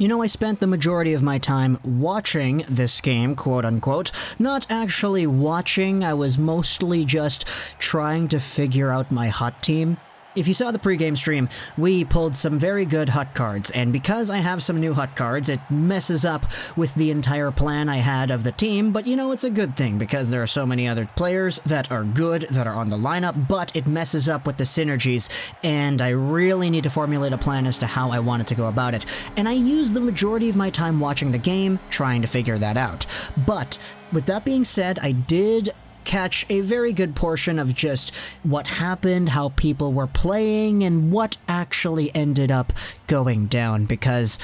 I spent the majority of my time watching this game, quote unquote. Not actually watching, I was mostly just trying to figure out my hut team. If you saw the pregame stream, we pulled some very good hut cards, and because I have some new hut cards, it messes up with the entire plan I had of the team, but it's a good thing because there are so many other players that are good, that are on the lineup, but it messes up with the synergies, and I really need to formulate a plan as to how I wanted to go about it, and I used the majority of my time watching the game, trying to figure that out. But, with that being said, I did catch a very good portion of just what happened, how people were playing, and what actually ended up going down, because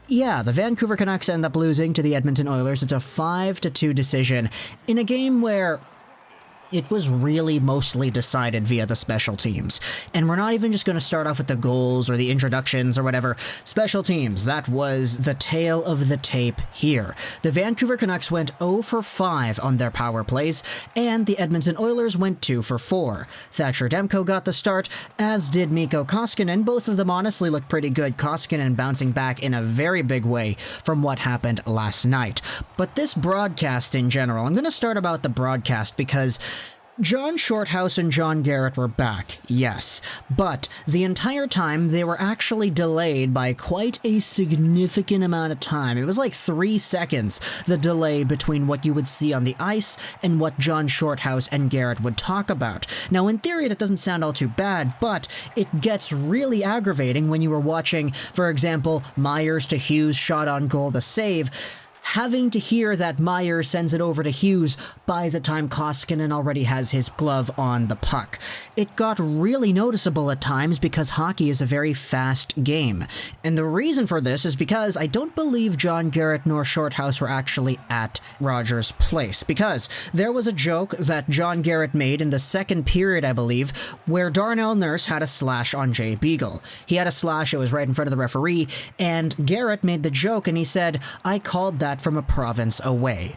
the Vancouver Canucks end up losing to the Edmonton Oilers. It's a 5-2 decision in a game where it was really mostly decided via the special teams. And we're not even just going to start off with the goals or the introductions or whatever. Special teams, that was the tail of the tape here. The Vancouver Canucks went 0 for 5 on their power plays, and the Edmonton Oilers went 2 for 4. Thatcher Demko got the start, as did Mikko Koskinen. Both of them honestly looked pretty good. Koskinen bouncing back in a very big way from what happened last night. But this broadcast in general, I'm going to start about the broadcast because John Shorthouse and John Garrett were back, yes, but the entire time they were actually delayed by quite a significant amount of time. It was like 3 seconds, the delay between what you would see on the ice and what John Shorthouse and Garrett would talk about. Now, in theory, that doesn't sound all too bad, but it gets really aggravating when you were watching, for example, Myers to Hughes shot on goal to save, having to hear that Myers sends it over to Hughes by the time Koskinen already has his glove on the puck. It got really noticeable at times because hockey is a very fast game. And the reason for this is because I don't believe John Garrett nor Shorthouse were actually at Rogers Place, because there was a joke that John Garrett made in the second period, I believe, where Darnell Nurse had a slash on Jay Beagle. He had a slash, it was right in front of the referee, and Garrett made the joke and he said, "I called that from a province away."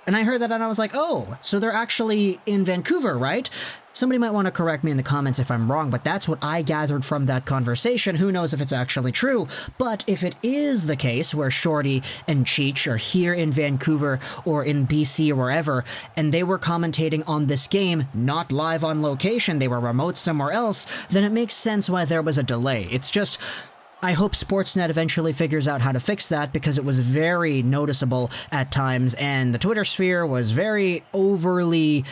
And I heard that and I was like, oh, so they're actually in Vancouver, right? Somebody might want to correct me in the comments if I'm wrong, but that's what I gathered from that conversation. Who knows if it's actually true? But if it is the case where Shorty and Cheech are here in Vancouver or in BC or wherever, and they were commentating on this game, not live on location, they were remote somewhere else, then it makes sense why there was a delay. It's just, I hope Sportsnet eventually figures out how to fix that, because it was very noticeable at times, and the Twitter sphere was very overly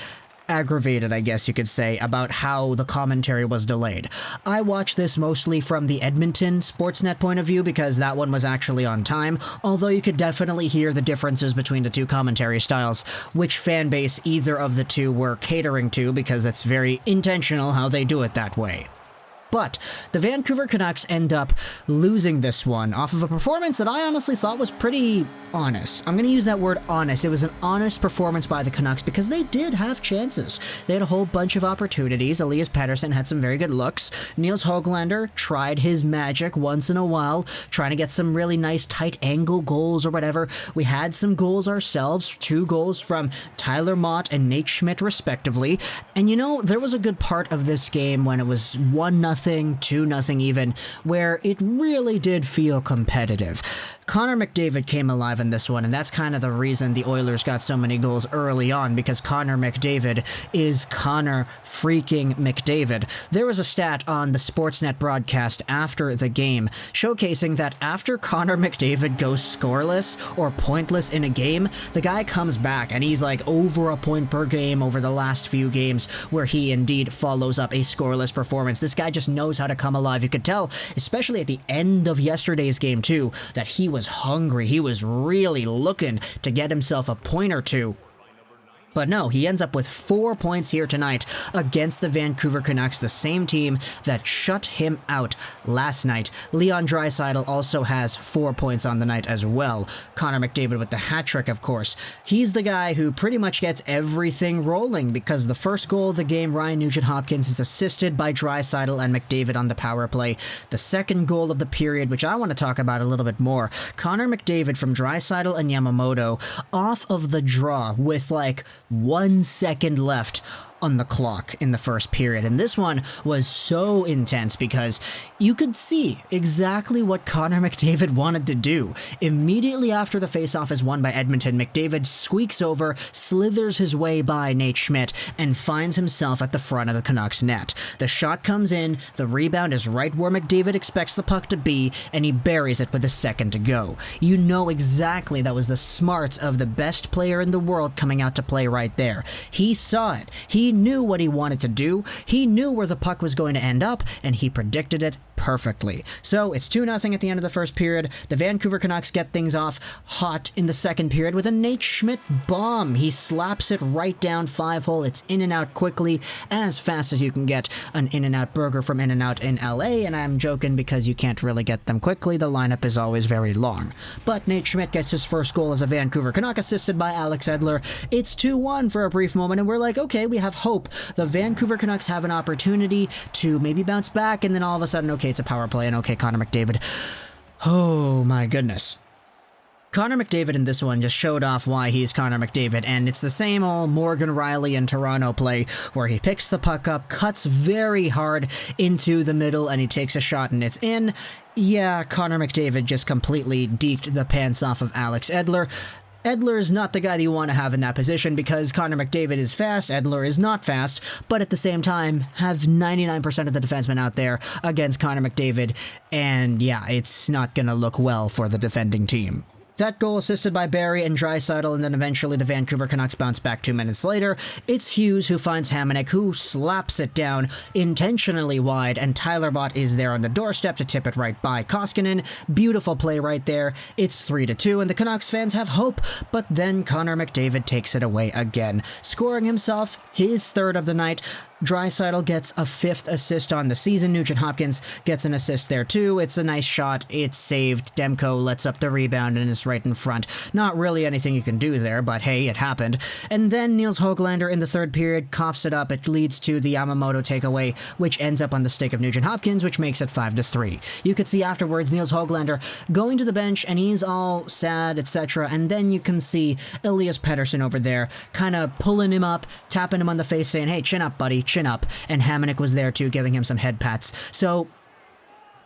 aggravated, I guess you could say, about how the commentary was delayed. I watched this mostly from the Edmonton Sportsnet point of view because that one was actually on time, although you could definitely hear the differences between the two commentary styles, which fan base either of the two were catering to, because that's very intentional how they do it that way. But the Vancouver Canucks end up losing this one off of a performance that I honestly thought was pretty honest. I'm going to use that word honest. It was an honest performance by the Canucks because they did have chances. They had a whole bunch of opportunities. Elias Pettersson had some very good looks. Nils Hoglander tried his magic once in a while, trying to get some really nice tight angle goals or whatever. We had some goals ourselves, 2 goals from Tyler Motte and Nate Schmidt respectively. And there was a good part of this game when it was 1-0, 2-0 even, where it really did feel competitive. Connor McDavid came alive in this one, and that's kind of the reason the Oilers got so many goals early on, because Connor McDavid is Connor freaking McDavid. There was a stat on the Sportsnet broadcast after the game showcasing that after Connor McDavid goes scoreless or pointless in a game, the guy comes back and he's like over a point per game over the last few games where he indeed follows up a scoreless performance. This guy just knows how to come alive. You could tell, especially at the end of yesterday's game too, that he was hungry. He was really looking to get himself a point or two. But no, he ends up with 4 points here tonight against the Vancouver Canucks, the same team that shut him out last night. Leon Draisaitl also has 4 points on the night as well. Connor McDavid with the hat trick, of course. He's the guy who pretty much gets everything rolling, because the first goal of the game, Ryan Nugent-Hopkins, is assisted by Draisaitl and McDavid on the power play. The second goal of the period, which I want to talk about a little bit more, Connor McDavid from Draisaitl and Yamamoto off of the draw with like 1 second left on the clock in the first period, and this one was so intense because you could see exactly what Connor McDavid wanted to do. Immediately after the faceoff is won by Edmonton, McDavid squeaks over, slithers his way by Nate Schmidt, and finds himself at the front of the Canucks net. The shot comes in, the rebound is right where McDavid expects the puck to be, and he buries it with a second to go. You know exactly that was the smarts of the best player in the world coming out to play right there. He saw it. He knew what he wanted to do. He knew where the puck was going to end up, and he predicted it perfectly. So it's 2-0 at the end of the first period. The Vancouver Canucks get things off hot in the second period with a Nate Schmidt bomb. He slaps it right down 5-hole. It's in and out quickly, as fast as you can get an In-N-Out burger from In-N-Out in LA, and I'm joking because you can't really get them quickly. The lineup is always very long. But Nate Schmidt gets his first goal as a Vancouver Canuck, assisted by Alex Edler. It's 2-1 for a brief moment, and we're like, okay, we have hope. The Vancouver Canucks have an opportunity to maybe bounce back, and then all of a sudden, okay, it's a power play, and okay, Connor McDavid. Oh my goodness. Connor McDavid in this one just showed off why he's Connor McDavid, and it's the same old Morgan Rielly in Toronto play where he picks the puck up, cuts very hard into the middle, and he takes a shot and it's in. Yeah, Connor McDavid just completely deked the pants off of Alex Edler. Edler is not the guy that you want to have in that position because Connor McDavid is fast, Edler is not fast, but at the same time, have 99% of the defensemen out there against Connor McDavid, and yeah, it's not going to look well for the defending team. That goal assisted by Barrie and Draisaitl, and then eventually the Vancouver Canucks bounce back 2 minutes later. It's Hughes who finds Hamonic, who slaps it down intentionally wide, and Tyler Motte is there on the doorstep to tip it right by Koskinen. Beautiful play right there. It's 3-2, and the Canucks fans have hope, but then Connor McDavid takes it away again, scoring himself his third of the night. Draisaitl gets a 5th assist on the season. Nugent-Hopkins gets an assist there too. It's a nice shot. It's saved. Demko lets up the rebound and is right in front. Not really anything you can do there, but hey, it happened. And then Nils Hoglander in the third period coughs it up. It leads to the Yamamoto takeaway, which ends up on the stick of Nugent-Hopkins, which makes it 5-3. You could see afterwards Nils Hoglander going to the bench and he's all sad, etc. And then you can see Elias Pettersson over there kind of pulling him up, tapping him on the face, saying, hey, chin up, buddy. Chin up, and Hamonic was there too, giving him some head pats. So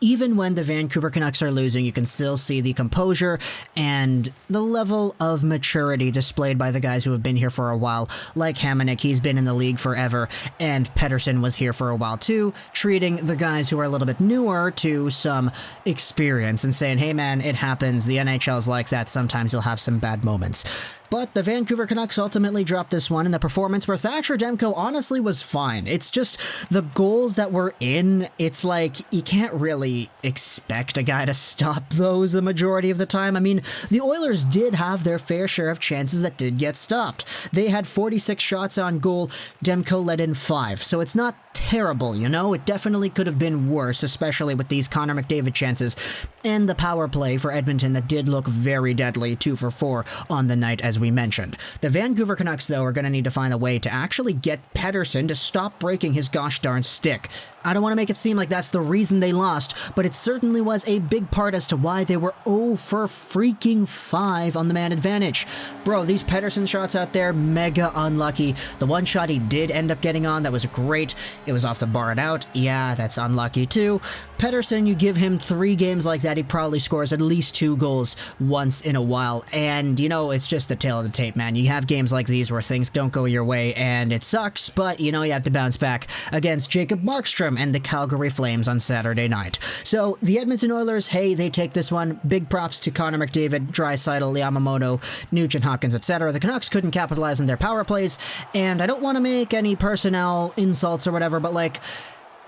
even when the Vancouver Canucks are losing, you can still see the composure and the level of maturity displayed by the guys who have been here for a while, like Hamonic. He's been in the league forever, and Pettersson was here for a while too, treating the guys who are a little bit newer to some experience and saying, hey man, it happens, the NHL's like that, sometimes you'll have some bad moments. But the Vancouver Canucks ultimately dropped this one in the performance where Thatcher Demko honestly was fine. It's just the goals that were in, it's like you can't really expect a guy to stop those the majority of the time. I mean, the Oilers did have their fair share of chances that did get stopped. They had 46 shots on goal, Demko let in 5, so it's not terrible, you know? It definitely could have been worse, especially with these Connor McDavid chances, and the power play for Edmonton that did look very deadly, 2 for 4 on the night, as we mentioned. The Vancouver Canucks, though, are going to need to find a way to actually get Pettersson to stop breaking his gosh darn stick. I don't want to make it seem like that's the reason they lost, but it certainly was a big part as to why they were 0 for freaking 5 on the man advantage. Bro, these Pettersson shots out there, mega unlucky. The one shot he did end up getting on, that was great. It was off the bar and out. Yeah, that's unlucky too. Pettersson, you give him 3 games like that, he probably scores at least 2 goals once in a while. And, you know, it's just the tail of the tape, man. You have games like these where things don't go your way, and it sucks, but, you know, you have to bounce back against Jacob Markstrom and the Calgary Flames on Saturday night. So, the Edmonton Oilers, hey, they take this one. Big props to Connor McDavid, Draisaitl, Yamamoto, Nugent-Hopkins, etc. The Canucks couldn't capitalize on their power plays, and I don't want to make any personnel insults or whatever, but, like,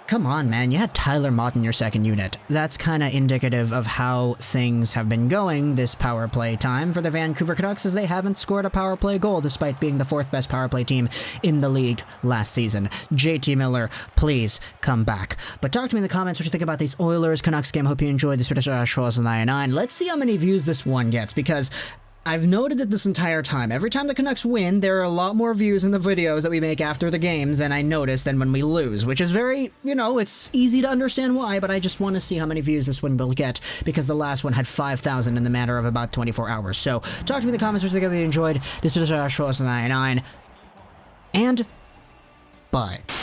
come on, man, you had Tyler Motte in your second unit. That's kind of indicative of how things have been going this power play time for the Vancouver Canucks, as they haven't scored a power play goal despite being the 4th best power play team in the league last season. JT Miller, please come back. But talk to me in the comments what you think about these Oilers Canucks game. Hope you enjoyed this video. Let's see how many views this one gets, because I've noted it this entire time. Every time the Canucks win, there are a lot more views in the videos that we make after the games than I notice than when we lose, which is very, you know, it's easy to understand why, but I just want to see how many views this one will get, because the last one had 5,000 in the matter of about 24 hours. So, talk to me in the comments if you enjoyed this video. And Bye.